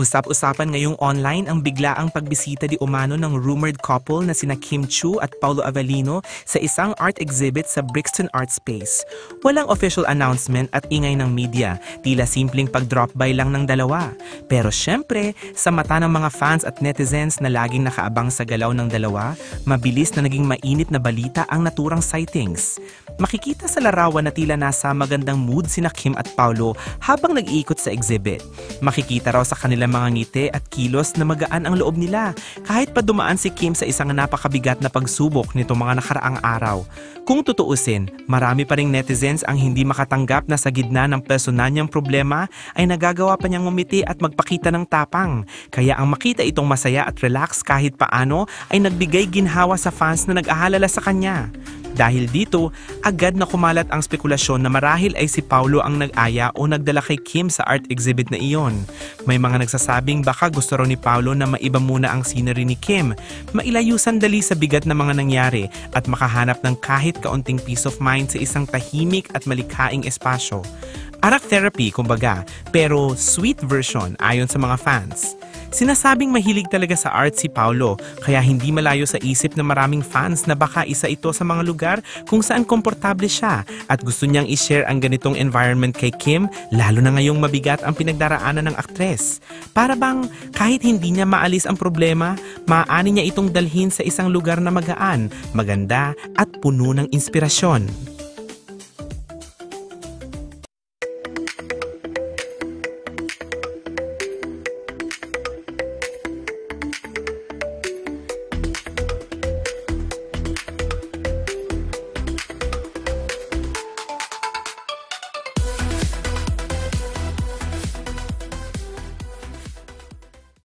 Usap-usapan ngayong online ang biglaang pagbisita di umano ng rumored couple na sina Kim Chiu at Paulo Avellino sa isang art exhibit sa Brixton Art Space. Walang official announcement at ingay ng media, tila simpleng pag-drop by lang ng dalawa. Pero syempre, sa mata ng mga fans at netizens na laging nakaabang sa galaw ng dalawa, mabilis na naging mainit na balita ang naturang sightings. Makikita sa larawan na tila nasa magandang mood sina Kim at Paulo habang nag-iikot sa exhibit. Makikita raw sa kanilang mga ngiti at kilos na magaan ang loob nila kahit pa dumaan si Kim sa isang napakabigat na pagsubok nito mga nakaraang araw. Kung tutuusin, marami pa ring netizens ang hindi makatanggap na sa gitna ng personal niyang problema ay nagagawa pa niyang ngumiti at magpakita ng tapang. Kaya ang makita itong masaya at relax kahit paano ay nagbigay ginhawa sa fans na nag-ahalala sa kanya. Dahil dito, agad na kumalat ang spekulasyon na marahil ay si Paulo ang nag-aya o nagdala kay Kim sa art exhibit na iyon. May mga nagsasabing baka gusto raw ni Paulo na maiba muna ang scenery ni Kim, mailayo sandali sa bigat na mga nangyari at makahanap ng kahit kaunting peace of mind sa isang tahimik at malikhaing espasyo. Art therapy kumbaga, pero sweet version ayon sa mga fans. Sinasabing mahilig talaga sa art si Paulo, kaya hindi malayo sa isip ng maraming fans na baka isa ito sa mga lugar kung saan komportable siya at gusto niyang i-share ang ganitong environment kay Kim, lalo na ngayong mabigat ang pinagdaraanan ng aktres. Para bang kahit hindi niya maalis ang problema, maaani niya itong dalhin sa isang lugar na magaan, maganda at puno ng inspirasyon.